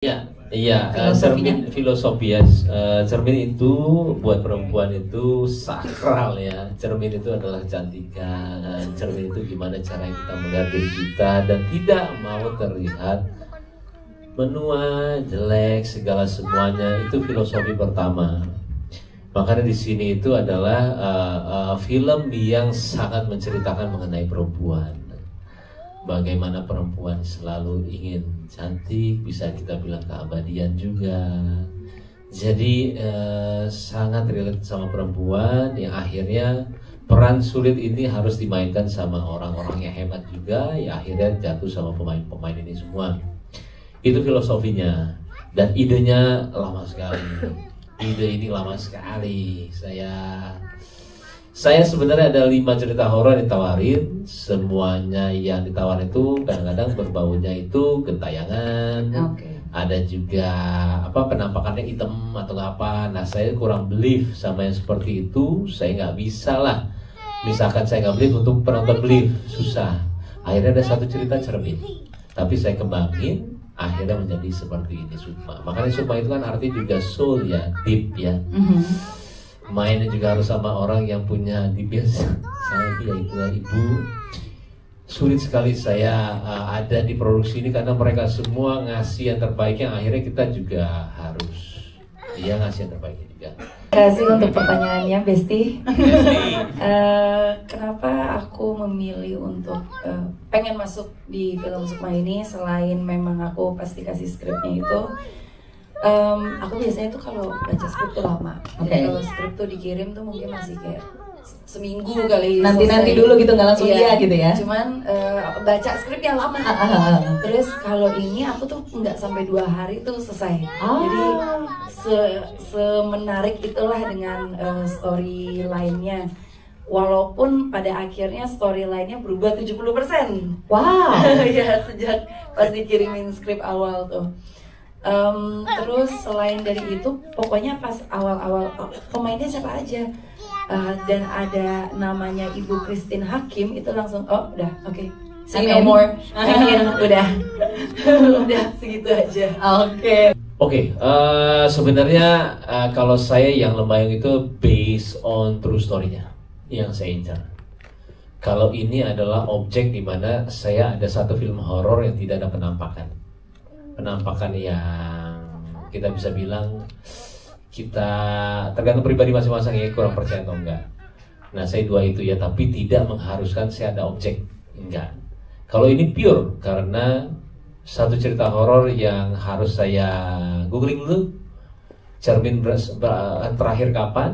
Iya, iya, cermin filosofi ya. Cermin itu buat perempuan itu sakral ya. Cermin itu adalah kecantikan. Cermin itu gimana cara kita melihat diri kita dan tidak mau terlihat menua, jelek, segala semuanya. Itu filosofi pertama. Makanya di sini itu adalah film yang sangat menceritakan mengenai perempuan. Bagaimana perempuan selalu ingin cantik, bisa kita bilang keabadian juga. Jadi sangat relate sama perempuan yang akhirnya peran sulit ini harus dimainkan sama orang-orang yang hebat juga. Ya akhirnya jatuh sama pemain-pemain ini semua. Itu filosofinya. Dan idenya lama sekali. Ide ini lama sekali. Saya sebenarnya ada 5 cerita horor yang ditawarin. Semuanya yang ditawarin itu kadang-kadang berbaunya itu gentayangan. Ada juga penampakannya hitam atau apa. Nah saya kurang believe sama yang seperti itu. Saya nggak bisa lah. Misalkan saya nggak believe untuk penonton believe, susah. Akhirnya ada satu cerita cermin. Tapi saya kembangin. Akhirnya menjadi seperti ini Sukma. Makanya Sukma itu kan arti juga soul ya, deep ya. Mainnya juga harus sama orang yang punya DBS. Saya itulah ibu. Sulit sekali saya ada di produksi ini karena mereka semua ngasih yang terbaik, yang akhirnya kita juga harus ngasih yang terbaiknya juga. Terima kasih untuk pertanyaannya Besti. Kenapa aku memilih untuk pengen masuk di film Sukma ini, selain memang aku pasti kasih skripnya itu. Aku biasanya tuh kalau baca skrip tuh lama. Jadi kalau skrip tuh dikirim tuh mungkin masih kayak seminggu kali. Nanti dulu gitu, nggak langsung iya gitu ya. Cuman baca skrip yang lama. Terus kalau ini aku tuh nggak sampai 2 hari tuh selesai. Jadi semenarik itulah dengan story lainnya. Walaupun pada akhirnya story lainnya berubah 70%. Wow. Ya sejak pas dikirimin skrip awal tuh. Terus selain dari itu, pokoknya pas awal-awal pemainnya siapa aja, dan ada namanya Ibu Christine Hakim, itu langsung udah oke. See no more. Udah segitu aja. Oke, sebenarnya kalau saya yang Lembayung itu based on true story-nya yang saya incar. Kalau ini adalah objek di mana saya ada satu film horor yang tidak ada penampakan yang kita bisa bilang kita tergantung pribadi masing-masing ya, kurang percaya atau enggak. Nah saya 2 itu ya, tapi tidak mengharuskan saya ada objek, enggak. Kalau ini pure karena satu cerita horor yang harus saya googling dulu, cermin terakhir kapan,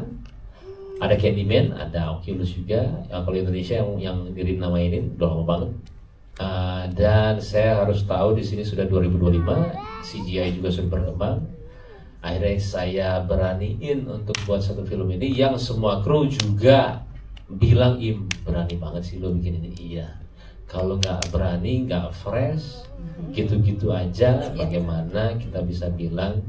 ada Candyman, ada Oculus juga, kalau Indonesia yang diri namainin udah lama banget. Dan saya harus tahu di sini sudah 2025, CGI juga sudah berkembang. Akhirnya saya beraniin untuk buat satu film ini yang semua kru juga bilang, berani banget sih lo bikin ini. Iya, kalau nggak berani, nggak fresh, gitu-gitu aja, bagaimana kita bisa bilang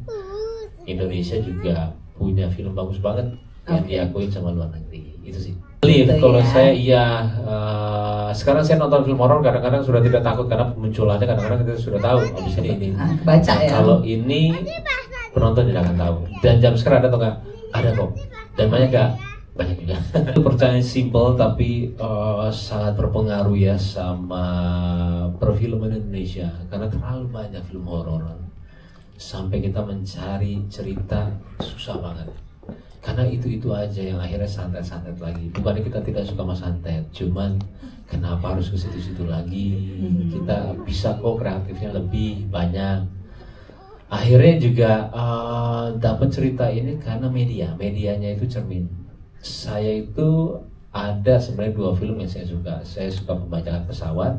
Indonesia juga punya film bagus banget yang diakui sama luar negeri. Itu sih. Kalau saya sekarang saya nonton film horor kadang-kadang sudah tidak takut karena munculannya kadang-kadang kita sudah tahu habis ini. Baca ya. Kalau ini penonton tidak akan tahu. Dan jam sekarang ada atau enggak? Ada kok. Dan banyak enggak? Banyak juga. Itu percayaan simple tapi sangat berpengaruh ya sama perfilman Indonesia karena terlalu banyak film horor. Sampai kita mencari cerita susah banget. Karena itu aja yang akhirnya santet-santet lagi. Bukannya kita tidak suka sama santet, cuman kenapa harus ke situ-situ lagi? Kita bisa kok kreatifnya lebih banyak. Akhirnya juga dapat cerita ini karena medianya itu cermin. Saya itu ada sebenarnya 2 film yang saya suka. Saya suka Pembajakan Pesawat.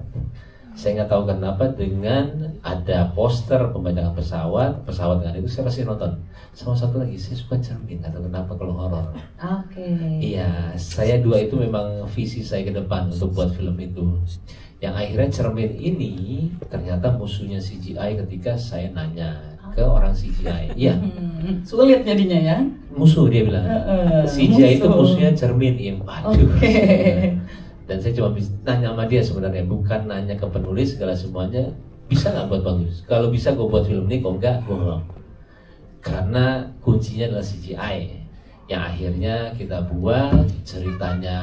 Saya nggak tahu kenapa dengan ada poster pembajakan pesawat dengan itu saya pasti nonton. Sama satu lagi saya suka cermin, atau kenapa kalau horor. Iya, saya 2 itu memang visi saya ke depan untuk buat film itu. Yang akhirnya cermin ini ternyata musuhnya CGI ketika saya nanya ke orang CGI. Iya. Sulit jadinya ya. Musuh dia bilang. CGI itu musuhnya cermin. Aduh. Dan saya cuma bisa nanya sama dia sebenarnya, bukan nanya ke penulis segala semuanya. bisa nggak buat bagus? Kalau bisa gue buat film ini, kok enggak, gue belum. Karena kuncinya adalah CGI yang akhirnya kita buat ceritanya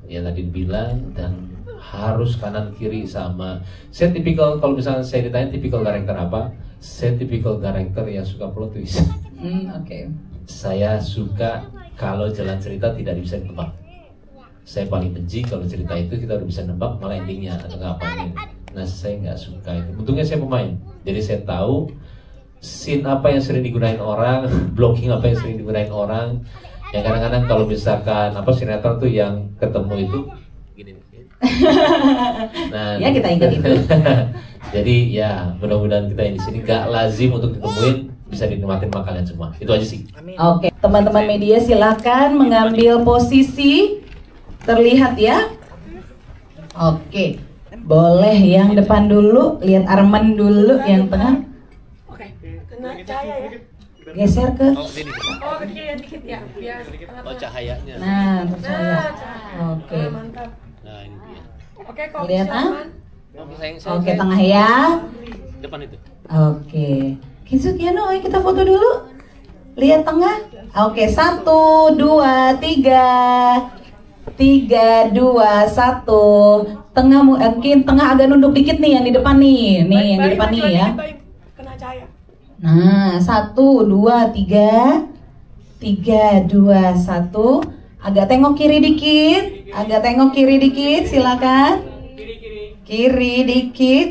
ya tadi bilang, dan harus kanan kiri sama. Saya tipikal, kalau misalnya saya ditanya tipikal director apa, saya tipikal director yang suka plot twist. Oke. Saya suka kalau jalan cerita tidak bisa ditebak. Saya paling benci kalau cerita itu kita udah bisa nebak malah endingnya atau ngapain. Nah saya nggak suka itu. Untungnya saya pemain, jadi saya tahu scene apa yang sering digunain orang, blocking apa yang sering digunain orang. Yang kadang-kadang kalau misalkan apa sinetron tuh yang ketemu itu gini. Nah, Ya kita ingat itu. jadi ya mudah-mudahan kita yang di sini nggak lazim untuk ditemuin, bisa dinikmatin sama kalian semua. Itu aja sih. Oke, teman-teman media silakan mengambil posisi. Terlihat ya. Oke, boleh yang depan dulu, lihat Arman dulu yang tengah. Oke, kena cahaya ya. Geser ke. Oh, kecil ya dikit ya, biar Oh cahayanya. Nah, tercahaya. Oke. mantap. Nah ini dia. Oke, kopi Lihat, ah. aman. Oke, tengah ya. Depan itu. Oke. Kinsukiano, ayo kita foto dulu. Lihat tengah. Oke, 1, 2, 3. 3, 2, 1. Tengah mungkin tengah agak nunduk dikit nih yang di depan nih. Nih yang di depan nih ya. Kena cahaya. Nah, 1, 2, 3. 3, 2, 1. Agak tengok kiri dikit. Agak tengok kiri dikit, silakan. Kiri dikit.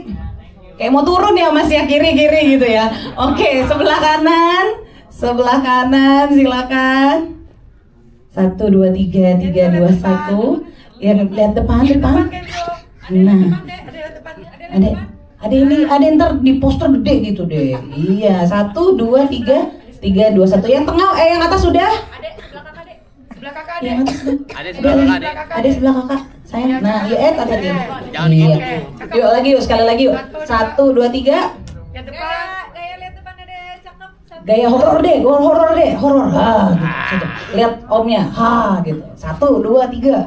Kayak mau turun ya Mas ya, kiri-kiri gitu ya. Oke, sebelah kanan. Sebelah kanan, silakan. 1, 2, 3, 3, 2, 1. Ya, lihat depan. Nah, ada ini, ada ntar di poster gede gitu deh. Iya, 1, 2, 3, 3, 2, 1. Yang tengah, yang atas sudah? Sebelah kakak Yang adek. atas sudah. Ada Ada sebelah kakak. Sayang. Nah, ya ada dia. Jangan Iya. gitu. Yuk lagi yuk, sekali lagi yuk. 1, 2, 3. Yang depan. Gaya horor deh, horor deh, horor. Ha, gitu. Sudah. Lihat omnya. Ha, gitu. 1, 2, 3.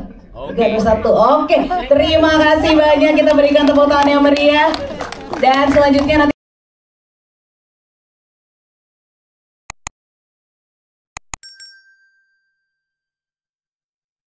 3, 2, 1. Oke, terima kasih banyak. Kita berikan tepuk tangan yang meriah. Dan selanjutnya nanti